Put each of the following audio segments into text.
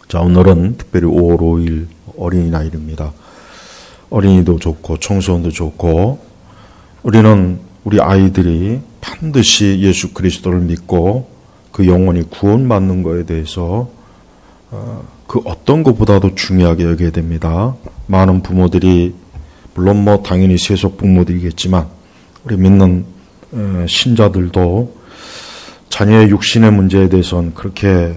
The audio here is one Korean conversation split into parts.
자, 오늘은 특별히 5월 5일 어린이날입니다. 어린이도 좋고 청소년도 좋고 우리는 우리 아이들이 반드시 예수 그리스도를 믿고 그 영혼이 구원받는 것에 대해서 그 어떤 것보다도 중요하게 여겨야 됩니다. 많은 부모들이 물론 당연히 세속 부모들이겠지만 우리 믿는 신자들도 자녀의 육신의 문제에 대해서는 그렇게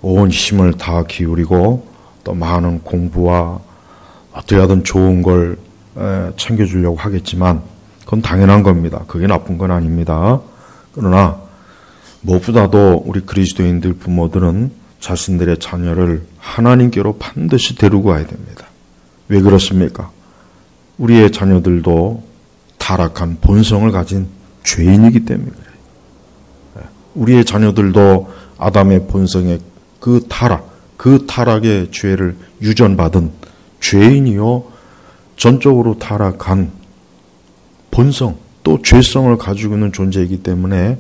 온 힘을 다 기울이고 또 많은 공부와 어떻게 하든 좋은 걸 챙겨주려고 하겠지만 그건 당연한 겁니다. 그게 나쁜 건 아닙니다. 그러나 무엇보다도 우리 그리스도인들 부모들은 자신들의 자녀를 하나님께로 반드시 데리고 와야 됩니다. 왜 그렇습니까? 우리의 자녀들도 타락한 본성을 가진 죄인이기 때문에 그래요. 우리의 자녀들도 아담의 본성의 그 타락의 죄를 유전받은 죄인이요 전적으로 타락한 본성 또 죄성을 가지고 있는 존재이기 때문에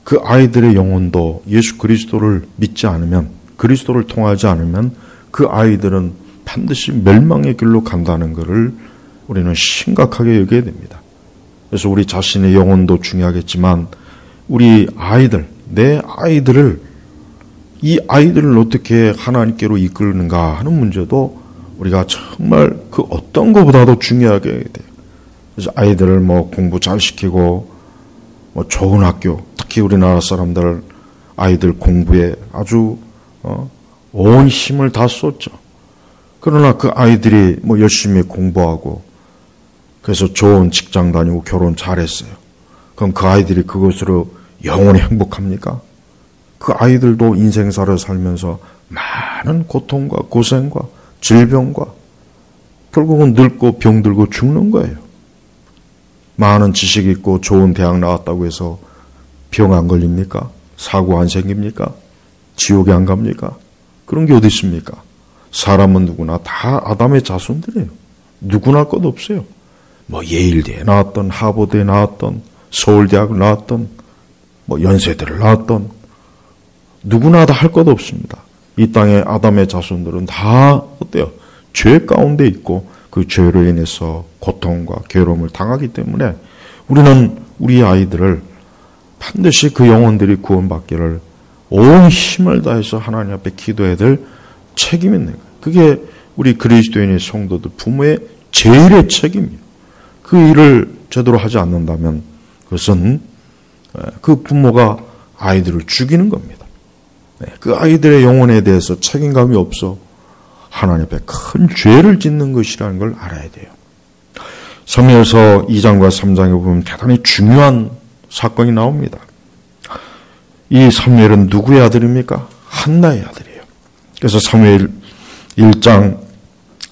그 아이들의 영혼도 예수 그리스도를 믿지 않으면 그리스도를 통하지 않으면 그 아이들은 반드시 멸망의 길로 간다는 것을 우리는 심각하게 여겨야 됩니다. 그래서 우리 자신의 영혼도 중요하겠지만 우리 아이들, 내 아이들을 이 아이들을 어떻게 하나님께로 이끌는가 하는 문제도 우리가 정말 그 어떤 것보다도 중요하게 해야 돼요. 그래서 아이들을 공부 잘 시키고 좋은 학교, 특히 우리나라 사람들 아이들 공부에 아주 온 힘을 다 쏟죠. 그러나 그 아이들이 열심히 공부하고 그래서 좋은 직장 다니고 결혼 잘했어요. 그럼 그 아이들이 그것으로 영원히 행복합니까? 그 아이들도 인생사를 살면서 많은 고통과 고생과 질병과 결국은 늙고 병들고 죽는 거예요. 많은 지식 있고 좋은 대학 나왔다고 해서 병 안 걸립니까? 사고 안 생깁니까? 지옥에 안 갑니까? 그런 게 어디 있습니까? 사람은 누구나 다 아담의 자손들이에요. 누구나 할 것 없어요. 예일대에 나왔던 하버드에 나왔던 서울대학을 나왔던 연세대를 나왔던 누구나 다 할 것 없습니다. 이 땅의 아담의 자손들은 다 어때요? 죄 가운데 있고 그 죄로 인해서 고통과 괴로움을 당하기 때문에 우리는 우리 아이들을 반드시 그 영혼들이 구원받기를 온 힘을 다해서 하나님 앞에 기도해야 될 책임이 있는 거예요. 그게 우리 그리스도인의 성도들 부모의 제일의 책임이에요. 그 일을 제대로 하지 않는다면 그것은 그 부모가 아이들을 죽이는 겁니다. 그 아이들의 영혼에 대해서 책임감이 없어 하나님 앞에 큰 죄를 짓는 것이라는 걸 알아야 돼요. 사무엘서 2장과 3장에 보면 대단히 중요한 사건이 나옵니다. 이 사무엘은 누구의 아들입니까? 한나의 아들이에요. 그래서 사무엘 1장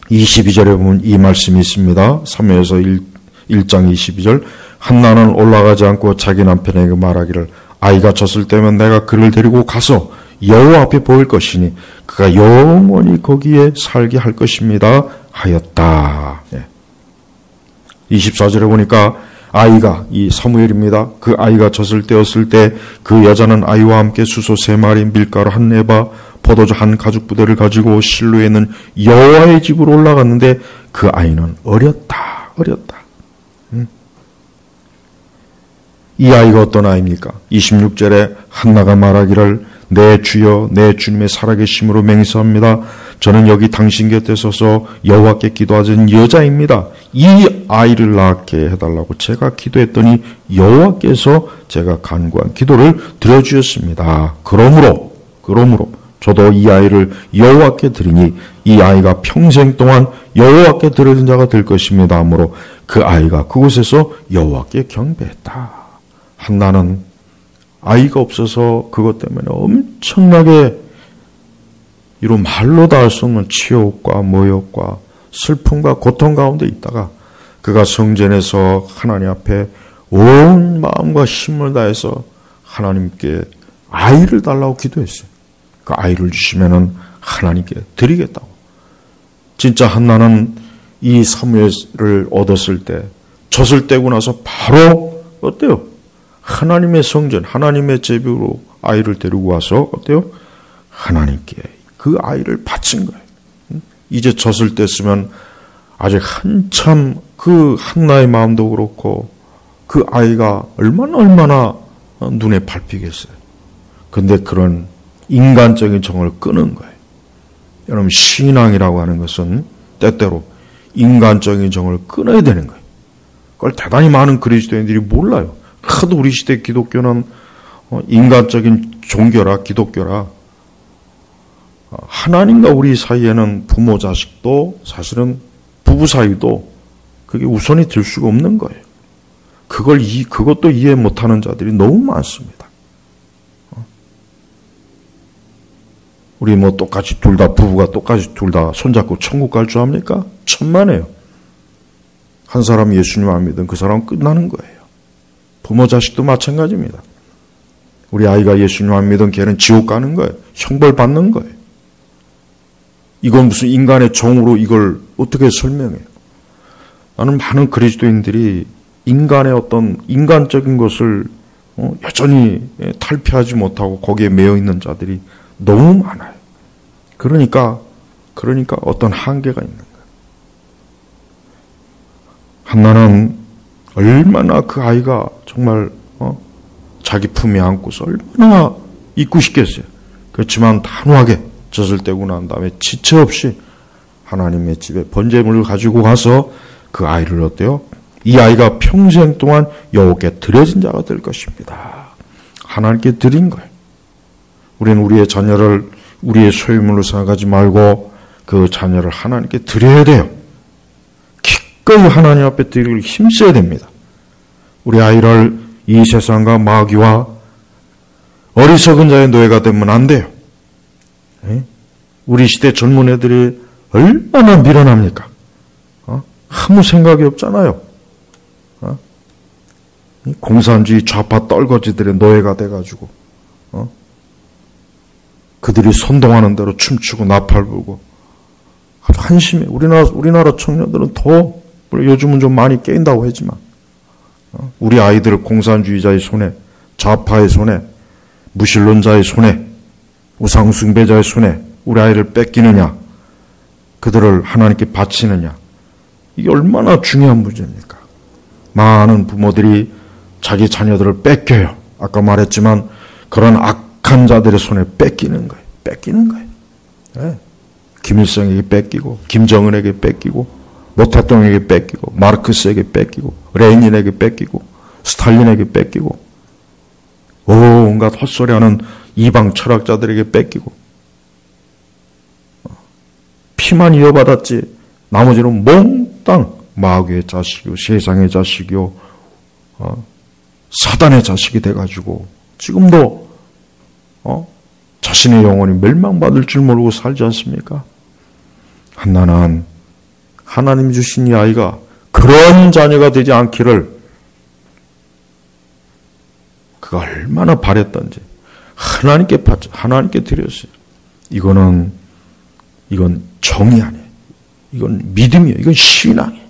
22절에 보면 이 말씀이 있습니다. 사무엘서 1장 22절 한나는 올라가지 않고 자기 남편에게 말하기를 아이가 졌을 때면 내가 그를 데리고 가서 여호와 앞에 보일 것이니 그가 영원히 거기에 살게 할 것입니다 하였다. 24절에 보니까 아이가 이 사무엘입니다. 그 아이가 졌을 때였을 때 그 여자는 아이와 함께 수소 3마리 밀가루 한 네바 포도주 한 가죽 부대를 가지고 실로에 있는 여호와의 집으로 올라갔는데 그 아이는 어렸다. 이 아이가 어떤 아이입니까? 26절에 한나가 말하기를 내 주여 내 주님의 살아계심으로 맹세합니다. 저는 여기 당신 곁에 서서 여호와께 기도하던 여자입니다. 이 아이를 낳게 해달라고 제가 기도했더니 여호와께서 제가 간구한 기도를 들어주셨습니다. 그러므로 저도 이 아이를 여호와께 드리니 이 아이가 평생 동안 여호와께 드리는 자가 될 것입니다. 하므로 그 아이가 그곳에서 여호와께 경배했다. 한나는 아이가 없어서 그것 때문에 엄청나게 이로 말로 다 할 수 없는 치욕과 모욕과 슬픔과 고통 가운데 있다가 그가 성전에서 하나님 앞에 온 마음과 힘을 다해서 하나님께 아이를 달라고 기도했어요. 그 아이를 주시면은 하나님께 드리겠다고. 진짜 한나는 이 사무엘을 얻었을 때 젖을 떼고 나서 바로 어때요? 하나님의 성전, 하나님의 제비로 아이를 데리고 와서 어때요? 하나님께 그 아이를 바친 거예요. 이제 젖을 뗐으면 아직 한참 그 한나의 마음도 그렇고 그 아이가 얼마나 눈에 밟히겠어요. 근데 그런 인간적인 정을 끄는 거예요. 여러분, 신앙이라고 하는 것은 때때로 인간적인 정을 끊어야 되는 거예요. 그걸 대단히 많은 그리스도인들이 몰라요. 하도 우리 시대 기독교는 인간적인 종교라, 기독교라, 하나님과 우리 사이에는 부모 자식도 사실은 부부 사이도 그게 우선이 될 수가 없는 거예요. 그것도 이해 못하는 자들이 너무 많습니다. 우리 똑같이 둘 다 부부가 똑같이 둘 다 손잡고 천국 갈 줄 압니까? 천만에요. 한 사람이 예수님 안 믿으면 그 사람은 끝나는 거예요. 부모 자식도 마찬가지입니다. 우리 아이가 예수님 안 믿으면 걔는 지옥 가는 거예요. 형벌 받는 거예요. 이건 무슨 인간의 정으로 이걸 어떻게 설명해요? 나는 많은 그리스도인들이 인간의 어떤 인간적인 것을 여전히 탈피하지 못하고 거기에 매여 있는 자들이 너무 많아요. 그러니까 어떤 한계가 있는 거예요. 한나는 얼마나 그 아이가 정말 자기 품에 안고서 얼마나 잊고 싶겠어요. 그렇지만 단호하게 젖을 떼고 난 다음에 지체 없이 하나님의 집에 번제물을 가지고 가서 그 아이를 어때요? 이 아이가 평생 동안 여호와께 드려진 자가 될 것입니다. 하나님께 드린 거예요. 우리는 우리의 자녀를 우리의 소유물로 생각하지 말고 그 자녀를 하나님께 드려야 돼요. 기꺼이 하나님 앞에 드리기를 힘써야 됩니다. 우리 아이를 이 세상과 마귀와 어리석은 자의 노예가 되면 안 돼요. 우리 시대 젊은 애들이 얼마나 미련합니까? 아무 생각이 없잖아요. 공산주의 좌파 떨거지들의 노예가 돼가지고 그들이 선동하는 대로 춤추고 나팔 불고 아주 한심해. 우리나라 청년들은 더 요즘은 좀 많이 깨인다고 하지만 우리 아이들을 공산주의자의 손에, 좌파의 손에, 무신론자의 손에, 우상숭배자의 손에 우리 아이를 뺏기느냐, 그들을 하나님께 바치느냐, 이게 얼마나 중요한 문제입니까? 많은 부모들이 자기 자녀들을 뺏겨요. 아까 말했지만 그런 악한 자들의 손에 뺏기는 거예요. 네. 김일성에게 뺏기고, 김정은에게 뺏기고, 모태똥에게 뺏기고, 마르크스에게 뺏기고, 레닌에게 뺏기고, 스탈린에게 뺏기고, 온갖 헛소리하는 이방 철학자들에게 뺏기고, 피만 이어받았지 나머지는 몽땅 마귀의 자식이요, 세상의 자식이요, 사단의 자식이 돼가지고 지금도 자신의 영혼이 멸망받을 줄 모르고 살지 않습니까? 한나는 하나님 주신 이 아이가 그런 자녀가 되지 않기를 그가 얼마나 바랬던지 하나님께 받죠. 하나님께 드렸어요. 이건 정이 아니에요. 이건 믿음이에요. 이건 신앙이에요.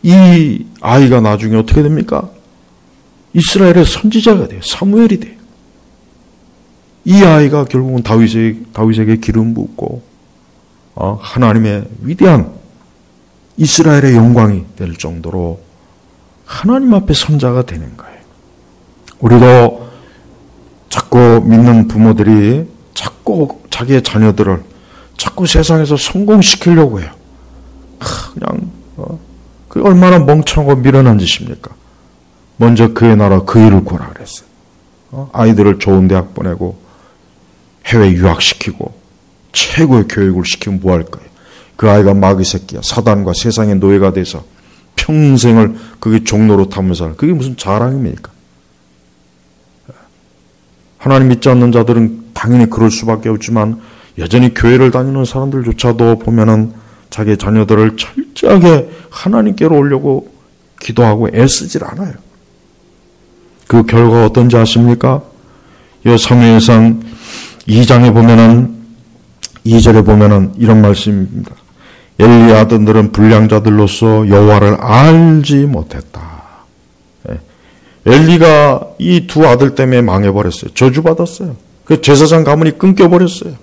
이 아이가 나중에 어떻게 됩니까? 이스라엘의 선지자가 돼요. 사무엘이 돼요. 이 아이가 결국은 다윗에게 기름 붓고 하나님의 위대한 이스라엘의 영광이 될 정도로 하나님 앞에 선자가 되는 거예요. 우리도 자꾸 믿는 부모들이 자꾸 자기의 자녀들을 자꾸 세상에서 성공시키려고 해요. 그냥 그게 얼마나 멍청하고 미련한 짓입니까? 먼저 그의 나라 그 일을 구하라 그랬어요. 아이들을 좋은 대학 보내고 해외 유학시키고 최고의 교육을 시키면 뭐 할 거예요? 그 아이가 마귀 새끼야. 사단과 세상의 노예가 돼서 평생을 그게 종로로 타면서 그게 무슨 자랑입니까? 하나님 믿지 않는 자들은 당연히 그럴 수밖에 없지만 여전히 교회를 다니는 사람들조차도 보면은 자기 자녀들을 철저하게 하나님께로 오려고 기도하고 애쓰질 않아요. 그 결과가 어떤지 아십니까? 이 사무엘상 2장에 보면은 2절에 보면은 이런 말씀입니다. 엘리의 아들들은 불량자들로서 여호와를 알지 못했다. 엘리가 이 두 아들 때문에 망해버렸어요. 저주받았어요. 그 제사장 가문이 끊겨버렸어요.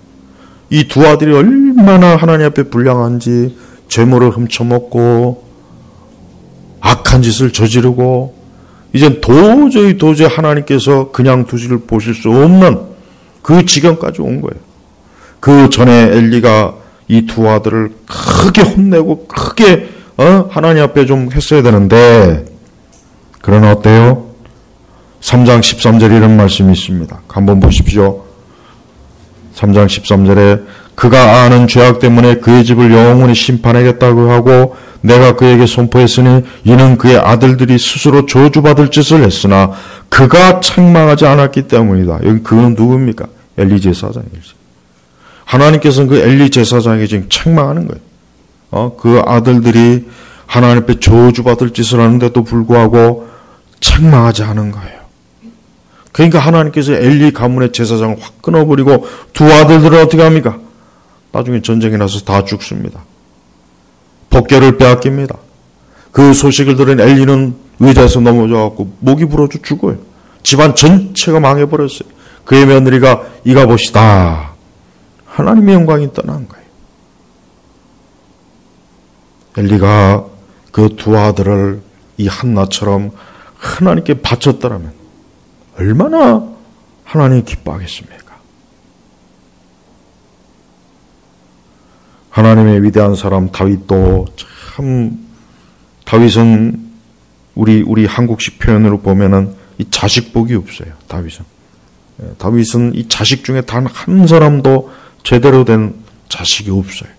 이 두 아들이 얼마나 하나님 앞에 불량한지, 재물을 훔쳐먹고 악한 짓을 저지르고, 이젠 도저히 하나님께서 그냥 두지를 보실 수 없는 그 지경까지 온 거예요. 그 전에 엘리가 이 두 아들을 크게 혼내고 크게 하나님 앞에 좀 했어야 되는데, 그러나 어때요? 3장 13절에 이런 말씀이 있습니다. 한번 보십시오. 3장 13절에 그가 아는 죄악 때문에 그의 집을 영원히 심판하겠다고 하고 내가 그에게 선포했으니 이는 그의 아들들이 스스로 저주받을 짓을 했으나 그가 책망하지 않았기 때문이다. 여기 그는 누굽니까? 엘리 제사장이지. 하나님께서는 그 엘리 제사장에게 지금 책망하는 거예요. 그 아들들이 하나님 앞에 저주받을 짓을 하는데도 불구하고 책망하지 않은 거예요. 그러니까 하나님께서 엘리 가문의 제사장을 확 끊어버리고 두 아들들은 어떻게 합니까? 나중에 전쟁이 나서 다 죽습니다. 법궤를 빼앗깁니다. 그 소식을 들은 엘리는 의자에서 넘어져갖고 목이 부러져 죽어요. 집안 전체가 망해버렸어요. 그의 며느리가 이가봇이다. 하나님의 영광이 떠난 거예요. 엘리가 그 두 아들을 이 한나처럼 하나님께 바쳤더라면 얼마나 하나님이 기뻐하겠습니까? 하나님의 위대한 사람 다윗도 참, 다윗은 우리 한국식 표현으로 보면은 이 자식복이 없어요. 다윗은 이 자식 중에 단 한 사람도 제대로 된 자식이 없어요.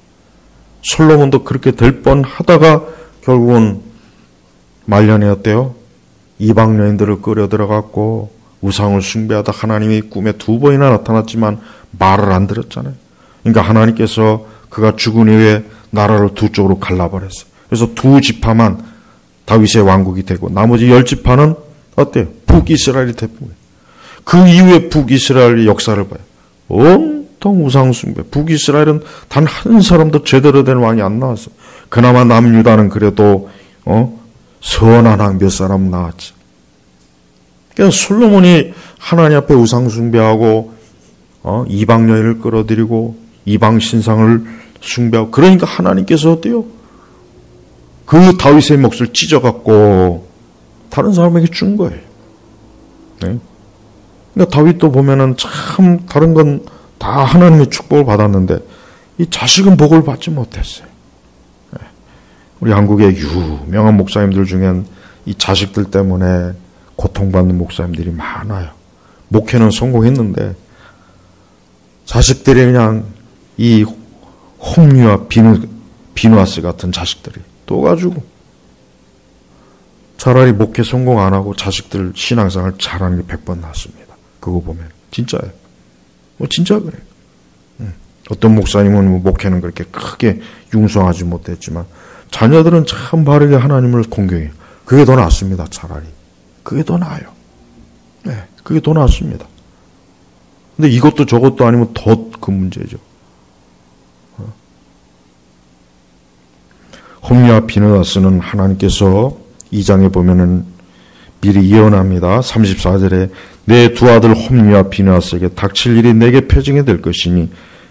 솔로몬도 그렇게 될 뻔하다가 결국은 말년에 어때요? 이방 여인들을 끌어 들어갔고 우상을 숭배하다 하나님이 꿈에 2번이나 나타났지만 말을 안 들었잖아요. 그러니까 하나님께서 그가 죽은 이후에 나라를 두 쪽으로 갈라버렸어요. 그래서 두 지파만 다윗의 왕국이 되고 나머지 10지파는 어때요? 북이스라엘이 되는 거예요. 그 이후에 북이스라엘의 역사를 봐요. 온통 우상숭배. 북이스라엘은 단 한 사람도 제대로 된 왕이 안 나왔어요. 그나마 남유다는 그래도 선한 왕 몇 사람 나왔지. 그러니까 솔로몬이 하나님 앞에 우상숭배하고 이방 여인을 끌어들이고 이방 신상을 숭배하고, 그러니까 하나님께서 어때요? 그 다윗의 몫을 찢어갖고 다른 사람에게 준 거예요. 네? 그러니까 다윗도 보면은 참 다른 건 다 하나님의 축복을 받았는데 이 자식은 복을 받지 못했어요. 네. 우리 한국의 유명한 목사님들 중엔 이 자식들 때문에 고통받는 목사님들이 많아요. 목회는 성공했는데 자식들이 그냥 이 홍유와 비누아스 같은 자식들이 또 가지고 차라리 목회 성공 안 하고 자식들 신앙생활 잘하는 게 100번 낫습니다. 그거 보면 진짜예요. 진짜 그래요. 어떤 목사님은 목회는 그렇게 크게 융성하지 못했지만 자녀들은 참 바르게 하나님을 공경해요. 그게 더 낫습니다. 차라리 그게 더 나아요. 네, 그게 더 낫습니다. 근데 이것도 저것도 아니면 더 그 문제죠. 홈리와 비느하스는 하나님께서 2장에 보면은 미리 예언합니다. 34절에 내 두 아들 홈리와 비느하스에게 닥칠 일이 내게 표징이 될 것이니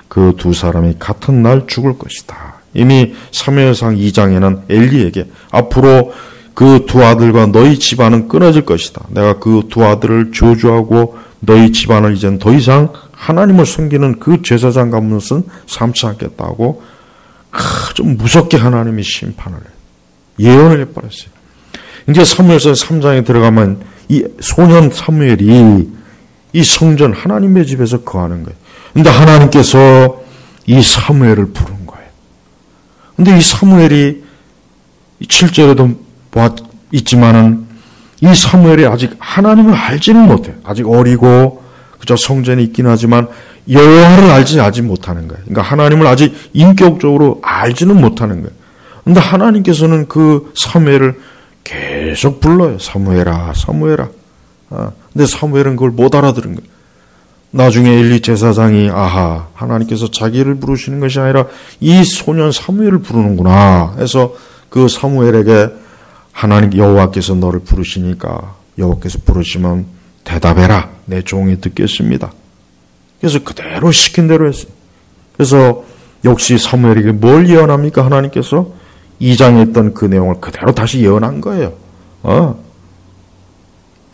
그 두 사람이 같은 날 죽을 것이다. 이미 사무엘상 2장에는 엘리에게 앞으로 그 두 아들과 너희 집안은 끊어질 것이다. 내가 그 두 아들을 저주하고 너희 집안을 이젠 더 이상 하나님을 섬기는 그 제사장 가문은 삼지 않겠다고 좀 무섭게 하나님이 심판을 해요. 예언을 해버렸어요. 이제 사무엘서 3장에 들어가면 이 소년 사무엘이 이 성전 하나님의 집에서 거하는 거예요. 근데 하나님께서 이 사무엘을 부른 거예요. 근데 이 사무엘이 7절에도 있지만은 이 사무엘이 아직 하나님을 알지는 못해요. 아직 어리고 그저 성전에 있긴 하지만 여호와를 알지 못하는 거예요. 그러니까 하나님을 아직 인격적으로 알지는 못하는 거예요. 근데 하나님께서는 그 사무엘을 계속 불러요. 사무엘아, 사무엘아. 근데 사무엘은 그걸 못 알아들은 거예요. 나중에 엘리 제사장이 아하, 하나님께서 자기를 부르시는 것이 아니라 이 소년 사무엘을 부르는구나 해서 그 사무엘에게 하나님 여호와께서 너를 부르시니까 여호와께서 부르시면 대답해라. 내 종이 듣겠습니다. 그래서 그대로 시킨 대로 했어요. 그래서 역시 사무엘에게 뭘 예언합니까? 하나님께서 2장에 있던 그 내용을 그대로 다시 예언한 거예요.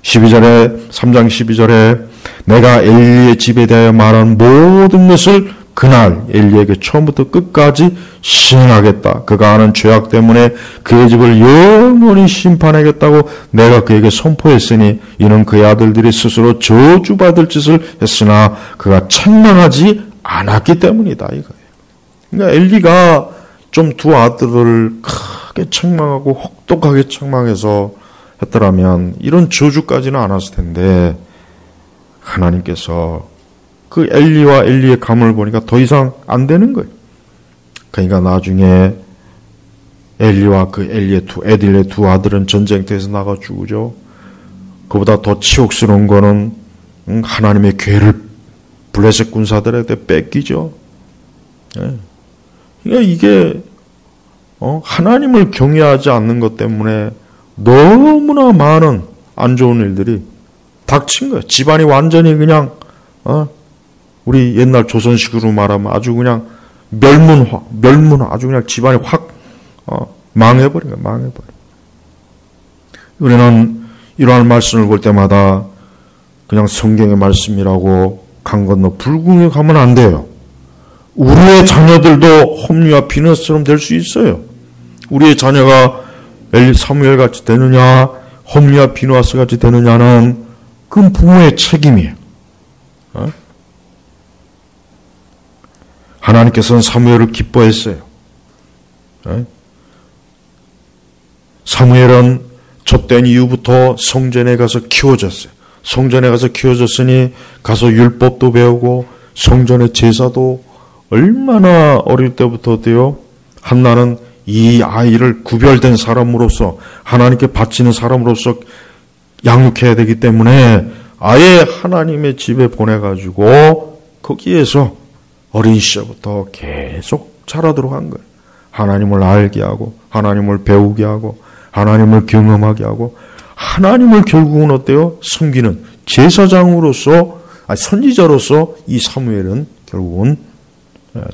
12절에 3장 12절에 내가 엘리의 집에 대하여 말한 모든 것을 그날 엘리에게 처음부터 끝까지 시행하겠다. 그가 하는 죄악 때문에 그의 집을 영원히 심판하겠다고 내가 그에게 선포했으니 이는 그의 아들들이 스스로 저주받을 짓을 했으나 그가 책망하지 않았기 때문이다 이거예요. 그러니까 엘리가 좀 두 아들을 크게 책망하고 혹독하게 책망해서 했더라면 이런 저주까지는 안 왔을 텐데 하나님께서 그 엘리와 엘리의 감을 보니까 더 이상 안 되는 거예요. 그러니까 나중에 엘리와 그 엘리의 애들의 두 아들은 전쟁터에서 나가 죽으죠. 그보다 더 치욕스러운 거는 하나님의 괴를 블레셋 군사들한테 뺏기죠. 그러니까 이게 하나님을 경외하지 않는 것 때문에 너무나 많은 안 좋은 일들이 닥친 거예요. 집안이 완전히 그냥 우리 옛날 조선식으로 말하면 아주 그냥 멸문화 아주 그냥 집안이 확 망해버린 거예요. 망해버린. 우리는 이러한 말씀을 볼 때마다 그냥 성경의 말씀이라고 강 건너 불궁에 가면 안 돼요. 우리의 자녀들도 홈리와 비너스처럼 될 수 있어요. 우리의 자녀가 사무엘 같이 되느냐 홈리와 비누아스 같이 되느냐는 그건 부모의 책임이에요. 하나님께서는 사무엘을 기뻐했어요. 사무엘은 젖된 이후부터 성전에 가서 키워졌어요. 성전에 가서 키워졌으니 가서 율법도 배우고 성전의 제사도 얼마나 어릴 때부터 어때요? 한나는 이 아이를 구별된 사람으로서 하나님께 바치는 사람으로서 양육해야 되기 때문에 아예 하나님의 집에 보내가지고 거기에서 어린 시절부터 계속 자라도록 한 거예요. 하나님을 알게 하고 하나님을 배우게 하고 하나님을 경험하게 하고 하나님을 결국은 어때요? 섬기는 제사장으로서 선지자로서 이 사무엘은 결국은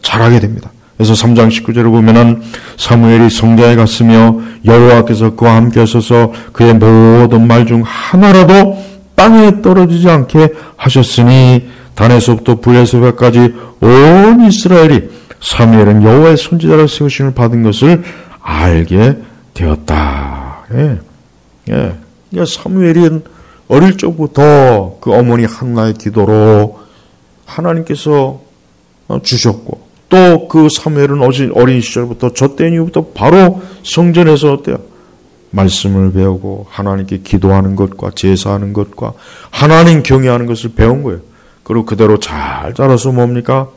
자라게 됩니다. 그래서 3장 19절을 보면은 사무엘이 성전에 갔으며 여호와께서 그와 함께 하셔서 그의 모든 말 중 하나라도 땅에 떨어지지 않게 하셨으니 단에서부터 브에르세바까지 온 이스라엘이 사무엘은 여호와의 선지자로 세우심을 받은 것을 알게 되었다. 사무엘은 어릴 적부터 그 어머니 한나의 기도로 하나님께서 주셨고 또 그 사무엘은 어린 시절부터 젖된 이후부터 바로 성전에서 어때요? 말씀을 배우고 하나님께 기도하는 것과 제사하는 것과 하나님 경외하는 것을 배운 거예요. 그리고 그대로 잘 자라서 뭡니까?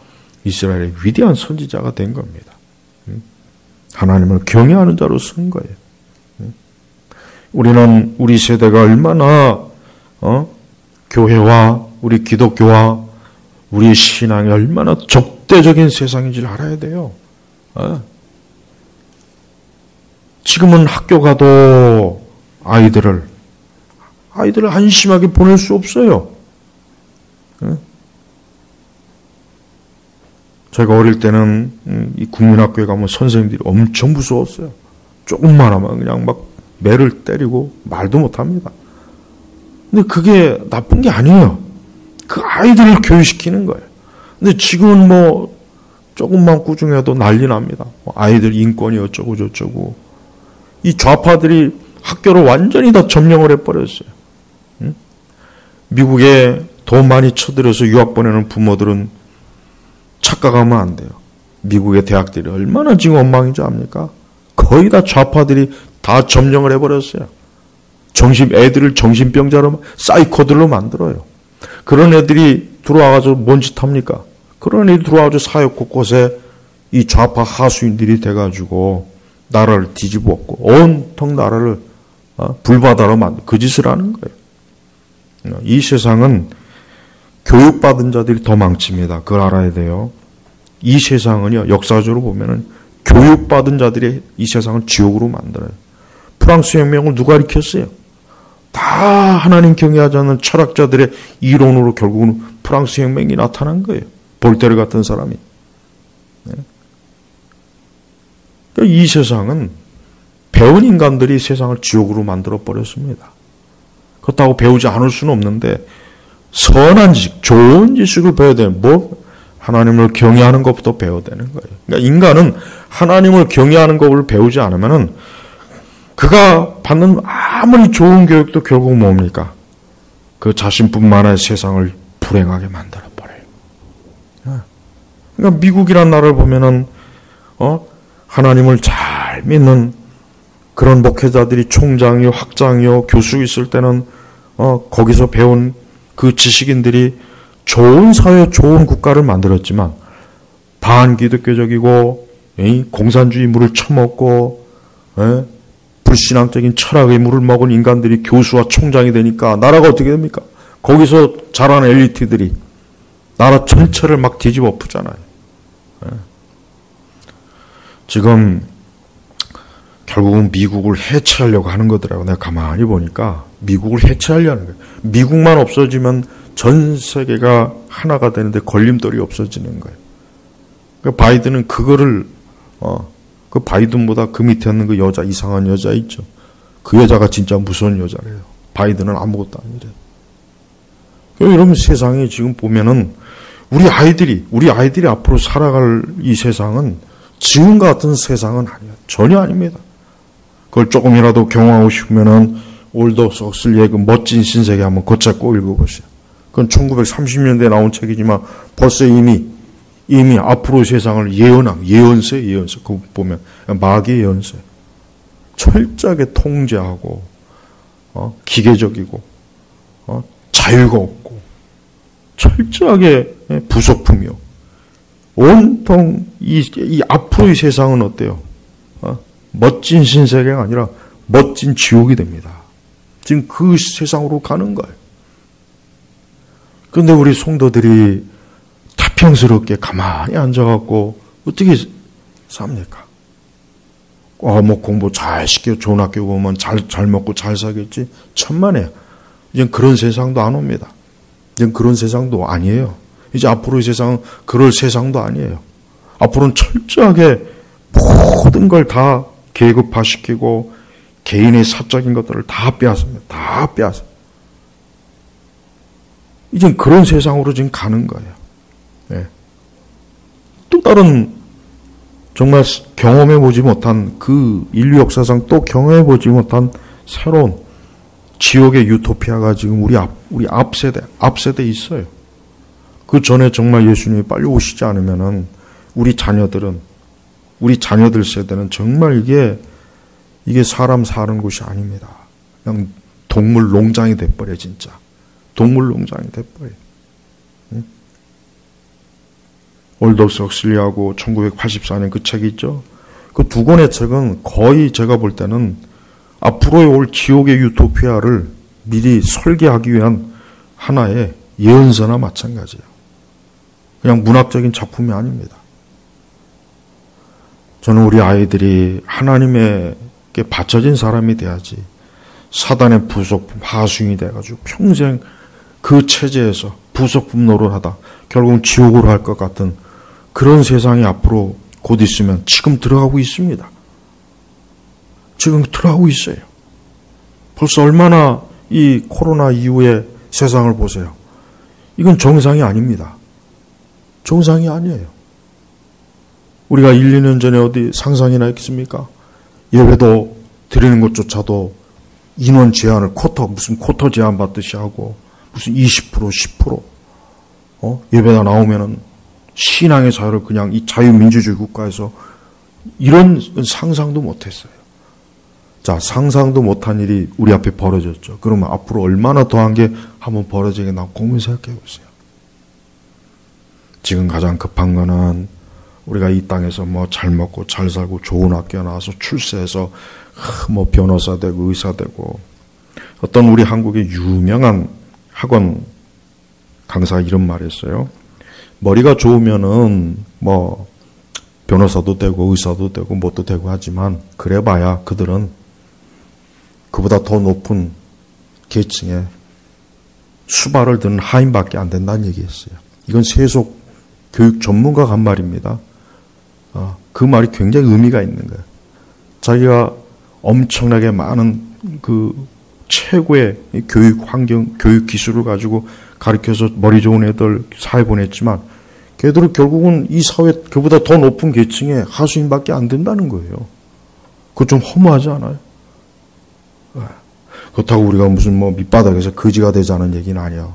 이스라엘의 위대한 선지자가 된 겁니다. 하나님을 경외하는 자로 쓴 거예요. 우리는 우리 세대가 얼마나 교회와 우리 기독교와 우리 신앙이 얼마나 적대적인 세상인지를 알아야 돼요. 지금은 학교 가도 아이들을 안심하게 보낼 수 없어요. 제가 어릴 때는 이 국민학교에 가면 선생님들이 엄청 무서웠어요. 조금만 하면 그냥 막 매를 때리고 말도 못합니다. 근데 그게 나쁜 게 아니에요. 그 아이들을 교육시키는 거예요. 근데 지금은 뭐 조금만 꾸중해도 난리 납니다. 아이들 인권이 어쩌고 저쩌고. 이 좌파들이 학교를 완전히 다 점령을 해버렸어요. 미국에 돈 많이 쳐들여서 유학 보내는 부모들은 착각하면 안 돼요. 미국의 대학들이 얼마나 지금 엉망인지 압니까? 거의 다 좌파들이 다 점령을 해버렸어요. 애들을 정신병자로, 사이코들로 만들어요. 그런 애들이 들어와가지고 뭔 짓 합니까? 그런 애들이 들어와가지고 사역 곳곳에 이 좌파 하수인들이 돼가지고 나라를 뒤집었고 온통 나라를 불바다로 만든 그 짓을 하는 거예요. 이 세상은 교육받은 자들이 더 망칩니다. 그걸 알아야 돼요. 이 세상은요, 역사적으로 보면은 교육받은 자들이 이 세상을 지옥으로 만들어요. 프랑스 혁명을 누가 일으켰어요? 다 하나님 경외하지 않는 철학자들의 이론으로 결국은 프랑스 혁명이 나타난 거예요. 볼테르 같은 사람이. 이 세상은 배운 인간들이 세상을 지옥으로 만들어 버렸습니다. 그렇다고 배우지 않을 수는 없는데 선한 지식, 좋은 지식을 배워야 되는, 하나님을 경외하는 것부터 배워야 되는 거예요. 그러니까 인간은 하나님을 경외하는 것을 배우지 않으면은 그가 받는 아무리 좋은 교육도 결국 뭡니까? 그 자신뿐만의 세상을 불행하게 만들어 버려요. 그러니까 미국이란 나라를 보면은 하나님을 잘 믿는 그런 목회자들이 총장이요, 학장이요, 교수 있을 때는 거기서 배운 그 지식인들이 좋은 사회, 좋은 국가를 만들었지만 반기독교적이고 공산주의 물을 처먹고 불신앙적인 철학의 물을 먹은 인간들이 교수와 총장이 되니까 나라가 어떻게 됩니까? 거기서 자란 엘리트들이 나라 전체를 막 뒤집어 엎잖아요. 지금 결국은 미국을 해체하려고 하는 거더라고요. 내가 가만히 보니까 미국을 해체하려는 거예요. 미국만 없어지면 전 세계가 하나가 되는데 걸림돌이 없어지는 거예요. 그러니까 바이든은 그거를 그 바이든보다 그 밑에 있는 그 여자, 이상한 여자 있죠. 그 여자가 진짜 무서운 여자래요. 바이든은 아무것도 아니래요. 이러면 세상에 지금 보면은 우리 아이들이 앞으로 살아갈 이 세상은 지금 같은 세상은 아니에요. 전혀 아닙니다. 그걸 조금이라도 경험하고 싶으면은 올더스 헉슬리의 그 멋진 신세계 한번 곧잘 꼭 읽어보세요. 그건 1930년대에 나온 책이지만 벌써 이미 앞으로 세상을 예언세. 그거 보면 마귀의 예언세. 철저하게 통제하고 기계적이고 자유가 없고 철저하게 부속품이요. 온통 이 앞으로의 세상은 어때요? 멋진 신세계가 아니라 멋진 지옥이 됩니다. 지금 그 세상으로 가는 거예요. 그런데 우리 성도들이 태평스럽게 가만히 앉아갖고 어떻게 삽니까? 뭐 공부 잘 시켜 좋은 학교 오면 잘 먹고 잘 살겠지? 천만에요. 이젠 그런 세상도 안 옵니다. 이젠 그런 세상도 아니에요. 이제 앞으로의 세상은 그럴 세상도 아니에요. 앞으로는 철저하게 모든 걸 다 계급화시키고 개인의 사적인 것들을 다 빼앗습니다. 다 빼앗아. 이젠 그런 세상으로 지금 가는 거예요. 네. 또 다른 정말 경험해보지 못한 그 인류 역사상 또 경험해보지 못한 새로운 지옥의 유토피아가 지금 우리 앞세대에 있어요. 그 전에 정말 예수님이 빨리 오시지 않으면은 우리 자녀들 세대는 정말 이게 사람 사는 곳이 아닙니다. 그냥 동물 농장이 돼버려, 진짜. 동물 농장이 돼버려. 응? 올더스 헉슬리하고 1984년 그 책이 있죠. 그 두 권의 책은 거의 제가 볼 때는 앞으로의 올 지옥의 유토피아를 미리 설계하기 위한 하나의 예언서나 마찬가지예요. 그냥 문학적인 작품이 아닙니다. 저는 우리 아이들이 하나님에게 바쳐진 사람이 돼야지 사단의 부속품, 하수인이 돼가지고 평생 그 체제에서 부속품 노릇하다 결국은 지옥으로 갈 것 같은 그런 세상이 앞으로 곧 있으면 지금 들어가고 있습니다. 지금 들어가고 있어요. 벌써 얼마나 이 코로나 이후의 세상을 보세요. 이건 정상이 아닙니다. 정상이 아니에요. 우리가 1, 2년 전에 어디 상상이나 했겠습니까? 예배도 드리는 것조차도 인원 제한을 무슨 쿼터 제한 받듯이 하고 무슨 20%, 10% 예배가 나오면은 신앙의 자유를 그냥 이 자유민주주의 국가에서 이런 상상도 못했어요. 자, 상상도 못한 일이 우리 앞에 벌어졌죠. 그러면 앞으로 얼마나 더한 게 한번 벌어지겠나 고민 생각해 보세요. 지금 가장 급한 거는 우리가 이 땅에서 뭐 잘 먹고 잘 살고 좋은 학교 나와서 출세해서 뭐 변호사 되고 의사 되고 어떤 우리 한국의 유명한 학원 강사가 이런 말 했어요. 머리가 좋으면은 뭐 변호사도 되고 의사도 되고 뭣도 되고 하지만 그래봐야 그들은 그보다 더 높은 계층에 수발을 드는 하인밖에 안 된다는 얘기였어요. 이건 세속 교육 전문가가 한 말입니다. 그 말이 굉장히 의미가 있는 거예요. 자기가 엄청나게 많은 그 최고의 교육 환경, 교육 기술을 가지고 가르쳐서 머리 좋은 애들 사회 보냈지만 걔들은 결국은 이 사회 그보다 더 높은 계층의 하수인밖에 안 된다는 거예요. 그거 좀 허무하지 않아요? 그렇다고 우리가 무슨 뭐 밑바닥에서 거지가 되자는 얘기는 아니에요.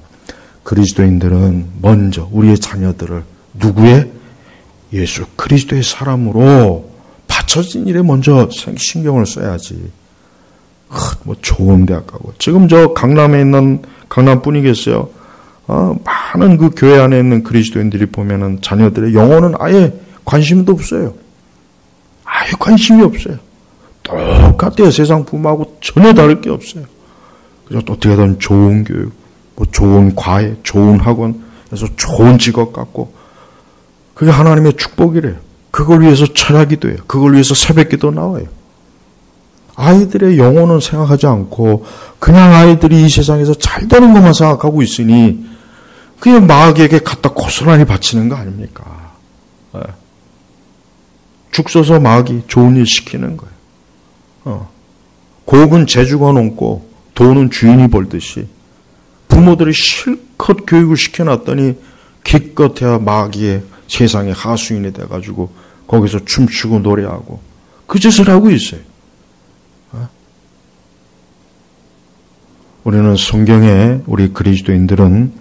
그리스도인들은 먼저 우리의 자녀들을 누구의? 예수 그리스도의 사람으로 받쳐진 일에 먼저 신경을 써야지. 뭐 좋은 대학 가고. 지금 저 강남에 있는, 강남뿐이겠어요. 많은 그 교회 안에 있는 그리스도인들이 보면은 자녀들의 영혼은 아예 관심도 없어요. 아예 관심이 없어요. 똑같아요. 세상 부모하고 전혀 다를 게 없어요. 그래서 어떻게든 좋은 교육, 뭐 좋은 과외, 좋은 학원에서 좋은 직업 갖고, 그게 하나님의 축복이래요. 그걸 위해서 철학기도 해요. 그걸 위해서 새벽기도 나와요. 아이들의 영혼은 생각하지 않고 그냥 아이들이 이 세상에서 잘 되는 것만 생각하고 있으니 그게 마귀에게 갖다 고스란히 바치는 거 아닙니까? 죽 써서 마귀 좋은 일 시키는 거예요. 곡은 재주가 높고 돈은 주인이 벌듯이 부모들이 실컷 교육을 시켜놨더니 기껏해야 마귀의 세상의 하수인이 돼가지고 거기서 춤추고 노래하고 그 짓을 하고 있어요. 우리는 성경에 우리 그리스도인들은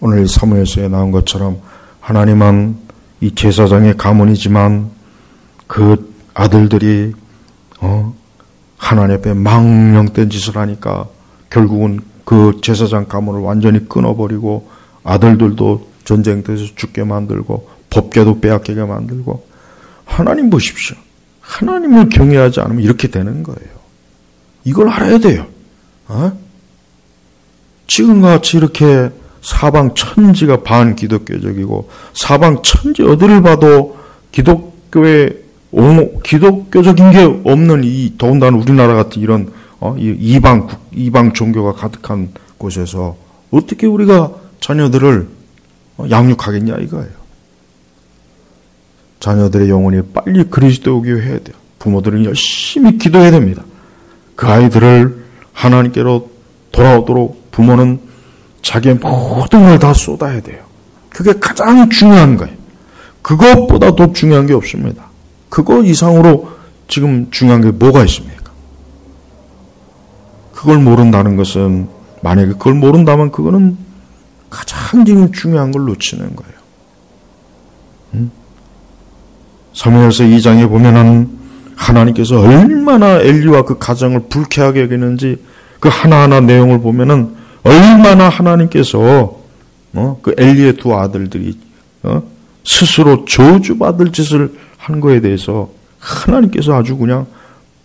오늘 사무엘서에 나온 것처럼 하나님은 이 제사장의 가문이지만 그 아들들이 하나님 앞에 망령된 짓을 하니까 결국은 그 제사장 가문을 완전히 끊어버리고 아들들도 전쟁터에서 죽게 만들고 법궤도 빼앗기게 만들고 하나님 보십시오. 하나님을 경외하지 않으면 이렇게 되는 거예요. 이걸 알아야 돼요. 지금같이 이렇게 사방 천지가 반기독교적이고 사방 천지 어디를 봐도 기독교적인 게 없는 이 더군다나 우리나라 같은 이런 이방 종교가 가득한 곳에서 어떻게 우리가 자녀들을 양육하겠냐 이거예요. 자녀들의 영혼이 빨리 그리스도교 해야 돼요. 부모들은 열심히 기도해야 됩니다. 그 아이들을 하나님께로 돌아오도록 부모는 자기의 모든 걸 다 쏟아야 돼요. 그게 가장 중요한 거예요. 그것보다 더 중요한 게 없습니다. 그거 이상으로 지금 중요한 게 뭐가 있습니까? 그걸 모른다는 것은 만약에 그걸 모른다면 그거는 가장 지금 중요한 걸 놓치는 거예요. 사무엘서 2장에 보면은 하나님께서 얼마나 엘리와 그 가정을 불쾌하게 여기는지 그 하나하나 내용을 보면은 얼마나 하나님께서 그 엘리의 두 아들들이 스스로 저주받을 짓을 한 거에 대해서 하나님께서 아주 그냥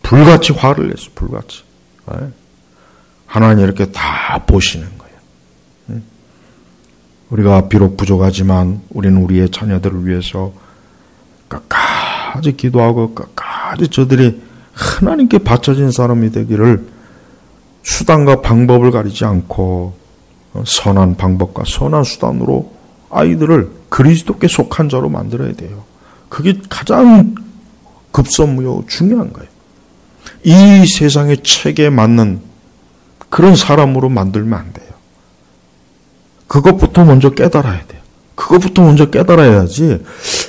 불같이 화를 냈어요. 불같이. 하나님 이렇게 다 보시는 거예요. 우리가 비록 부족하지만 우리는 우리의 자녀들을 위해서 끝까지 기도하고 끝까지 저들이 하나님께 바쳐진 사람이 되기를 수단과 방법을 가리지 않고 선한 방법과 선한 수단으로 아이들을 그리스도께 속한 자로 만들어야 돼요. 그게 가장 급선무요 중요한 거예요. 이 세상의 책에 맞는 그런 사람으로 만들면 안 돼요. 그것부터 먼저 깨달아야 돼요. 그것부터 먼저 깨달아야지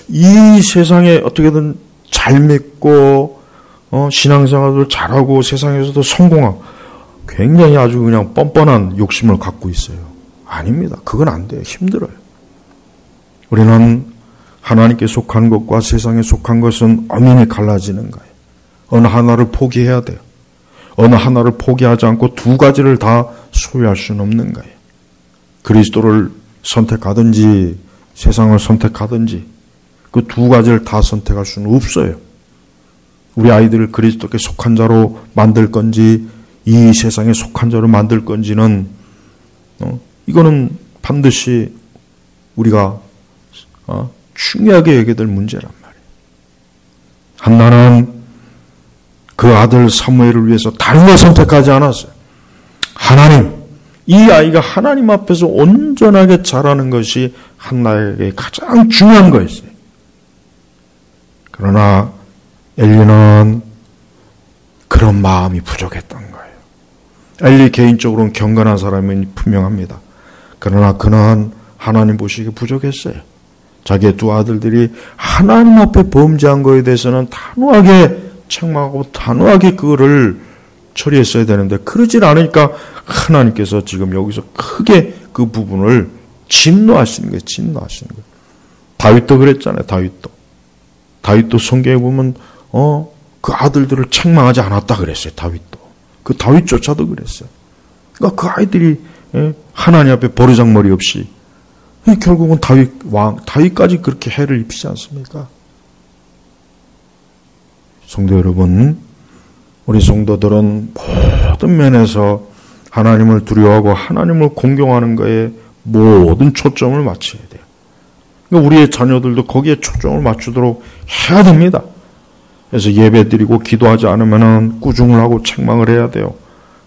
이 세상에 어떻게든 잘 믿고 신앙생활을 잘하고 세상에서도 성공하고 굉장히 아주 그냥 뻔뻔한 욕심을 갖고 있어요. 아닙니다. 그건 안 돼요. 힘들어요. 우리는 하나님께 속한 것과 세상에 속한 것은 엄연히 갈라지는 거예요. 어느 하나를 포기해야 돼요. 어느 하나를 포기하지 않고 두 가지를 다 소유할 수는 없는 거예요. 그리스도를 선택하든지 세상을 선택하든지 그 두 가지를 다 선택할 수는 없어요. 우리 아이들을 그리스도께 속한 자로 만들 건지 이 세상에 속한 자로 만들 건지는 이거는 반드시 우리가 중요하게 여겨야 될 문제란 말이에요. 한나는 그 아들 사무엘을 위해서 다른 걸 선택하지 않았어요. 하나님, 이 아이가 하나님 앞에서 온전하게 자라는 것이 한나에게 가장 중요한 거였어요. 그러나 엘리는 그런 마음이 부족했던 거예요. 엘리 개인적으로는 경건한 사람이 분명합니다. 그러나 그는 하나님 보시기에 부족했어요. 자기의 두 아들들이 하나님 앞에 범죄한 것에 대해서는 단호하게 책망하고 단호하게 그거를 처리했어야 되는데 그러질 않으니까 하나님께서 지금 여기서 크게 그 부분을 진노하시는 거예요. 진노하시는 거예요. 다윗도 그랬잖아요. 다윗도 성경에 보면 그 아들들을 책망하지 않았다 그랬어요. 다윗도. 그 다윗조차도 그랬어요. 그러니까 그 아이들이 하나님 앞에 버르장머리 없이 결국은 다윗까지 그렇게 해를 입히지 않습니까? 성도 여러분, 우리 성도들은 모든 면에서 하나님을 두려워하고 하나님을 공경하는 것에 모든 초점을 맞춰야 돼요. 그러니까 우리의 자녀들도 거기에 초점을 맞추도록 해야 됩니다. 그래서 예배 드리고 기도하지 않으면 꾸중을 하고 책망을 해야 돼요.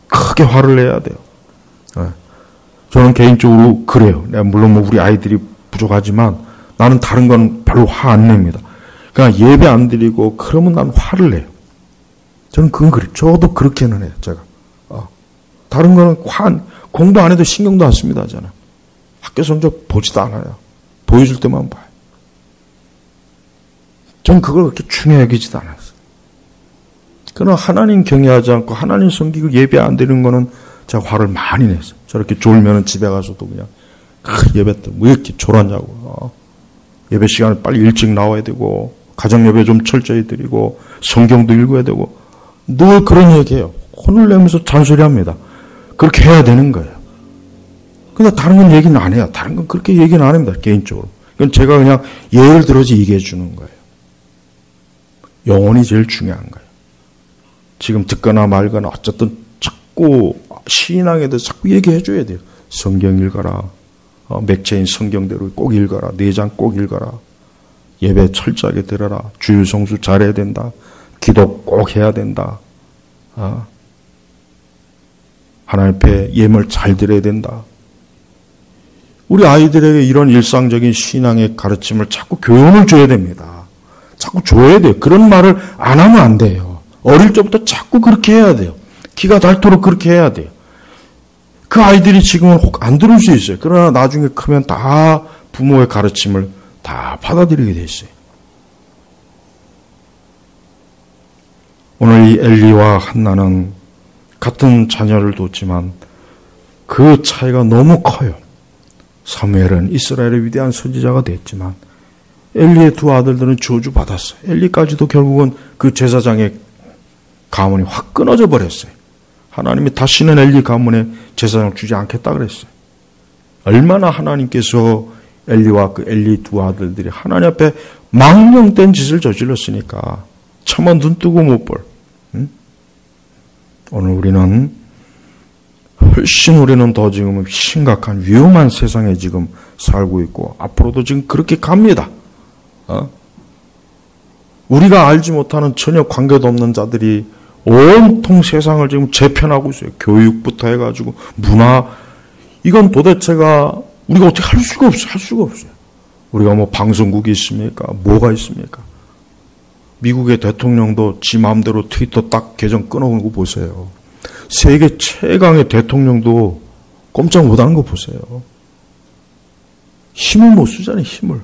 크게 화를 내야 돼요. 저는 개인적으로 그래요. 물론 우리 아이들이 부족하지만 나는 다른 건 별로 화 안 냅니다. 그러니까 예배 안 드리고 그러면 난 화를 내요. 저는 그건 그래요. 저도 그렇게는 해요. 제가. 다른 거는 공부 안 해도 신경도 안 씁니다. 저는. 학교 성적 보지도 않아요. 보여줄 때만 봐요. 전 그걸 그렇게 중요하게 여기지도 않았어요. 그러나 하나님 경외하지 않고 하나님 섬기고 예배 안 드리는 거는 제가 화를 많이 냈어요. 저렇게 졸면은 집에 가서도 그냥 예배 때 왜 이렇게 졸았냐고. 예배 시간에 빨리 일찍 나와야 되고 가정 예배 좀 철저히 드리고 성경도 읽어야 되고 늘 그런 얘기해요. 혼을 내면서 잔소리합니다. 그렇게 해야 되는 거예요. 근데 다른 건 얘기는 안 해요. 다른 건 그렇게 얘기는 안 합니다. 개인적으로. 그건 제가 그냥 예를 들어서 얘기해 주는 거예요. 영혼이 제일 중요한 거예요. 지금 듣거나 말거나 어쨌든 자꾸 신앙에 대해서 자꾸 얘기해 줘야 돼요. 성경 읽어라. 맥체인 성경대로 꼭 읽어라. 4장 꼭 읽어라. 예배 철저하게 들어라. 주일 성수 잘해야 된다. 기도 꼭 해야 된다. 하나님 앞에 예물 잘 드려야 된다. 우리 아이들에게 이런 일상적인 신앙의 가르침을 자꾸 교훈을 줘야 됩니다. 자꾸 줘야 돼요. 그런 말을 안 하면 안 돼요. 어릴 적부터 자꾸 그렇게 해야 돼요. 기가 닳도록 그렇게 해야 돼요. 그 아이들이 지금은 혹 안 들을 수 있어요. 그러나 나중에 크면 다 부모의 가르침을 다 받아들이게 돼 있어요. 오늘 이 엘리와 한나는 같은 자녀를 뒀지만 그 차이가 너무 커요. 사무엘은 이스라엘의 위대한 선지자가 됐지만 엘리의 두 아들들은 저주받았어요. 엘리까지도 결국은 그 제사장의 가문이 확 끊어져 버렸어요. 하나님이 다시는 엘리 가문에 제사장 주지 않겠다 그랬어요. 얼마나 하나님께서 엘리와 그 엘리 두 아들들이 하나님 앞에 망령된 짓을 저질렀으니까 차마 눈 뜨고 못 볼. 오늘 우리는 우리는 더 지금 심각한 위험한 세상에 지금 살고 있고 앞으로도 지금 그렇게 갑니다. 우리가 알지 못하는 전혀 관계도 없는 자들이 온통 세상을 지금 재편하고 있어요. 교육부터 해가지고 문화 이건 도대체가 우리가 어떻게 할 수가 없어요. 할 수가 없어요. 우리가 뭐 방송국이 있습니까? 뭐가 있습니까? 미국의 대통령도 지 마음대로 트위터 딱 계정 끊어오는 거 보세요. 세계 최강의 대통령도 꼼짝 못하는 거 보세요. 힘을 못 쓰잖아요. 힘을.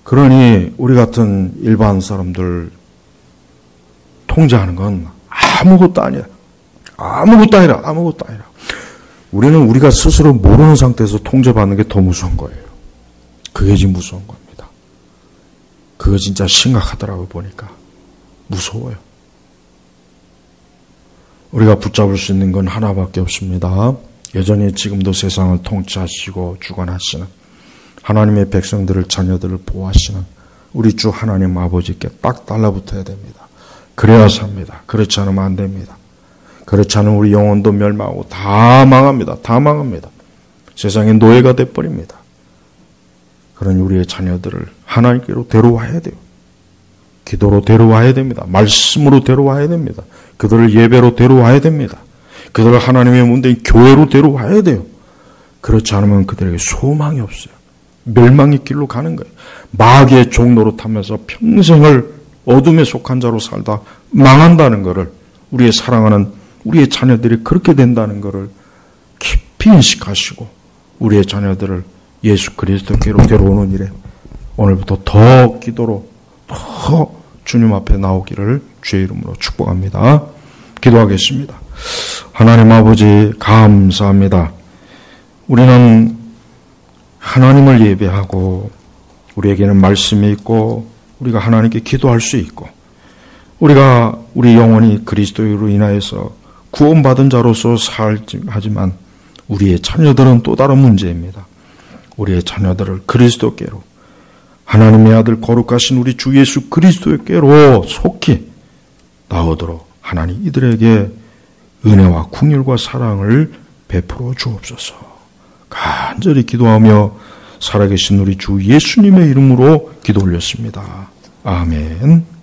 그러니 우리 같은 일반 사람들 통제하는 건 아무것도 아니야. 아무것도 아니라 아무것도 아니라. 우리는 우리가 스스로 모르는 상태에서 통제받는 게 더 무서운 거예요. 그게 지금 무서운 겁니다. 그거 진짜 심각하더라고요. 보니까. 무서워요. 우리가 붙잡을 수 있는 건 하나밖에 없습니다. 여전히 지금도 세상을 통치하시고 주관하시는 하나님의 백성들을 자녀들을 보호하시는 우리 주 하나님 아버지께 딱 달라붙어야 됩니다. 그래야 삽니다. 그렇지 않으면 안 됩니다. 그렇지 않으면 우리 영혼도 멸망하고 다 망합니다. 다 망합니다. 세상의 노예가 돼버립니다. 그런 우리의 자녀들을 하나님께로 데려와야 돼요. 기도로 데려와야 됩니다. 말씀으로 데려와야 됩니다. 그들을 예배로 데려와야 됩니다. 그들을 하나님의 문대인 교회로 데려와야 돼요. 그렇지 않으면 그들에게 소망이 없어요. 멸망의 길로 가는 거예요. 마귀의 종로로 타면서 평생을 어둠에 속한 자로 살다 망한다는 것을, 우리의 사랑하는 우리의 자녀들이 그렇게 된다는 것을 깊이 인식하시고 우리의 자녀들을 예수 그리스도께로 데려오는 일에 오늘부터 더 기도로 더 주님 앞에 나오기를 주의 이름으로 축복합니다. 기도하겠습니다. 하나님 아버지 감사합니다. 우리는 하나님을 예배하고 우리에게는 말씀이 있고 우리가 하나님께 기도할 수 있고 우리가 우리 영혼이 그리스도로 인하여서 구원받은 자로서 살지만 우리의 자녀들은 또 다른 문제입니다. 우리의 자녀들을 그리스도께로, 하나님의 아들 거룩하신 우리 주 예수 그리스도께로 속히 나오도록 하나님 이들에게 은혜와 긍휼과 사랑을 베풀어 주옵소서. 간절히 기도하며 살아계신 우리 주 예수님의 이름으로 기도 올렸습니다. 아멘.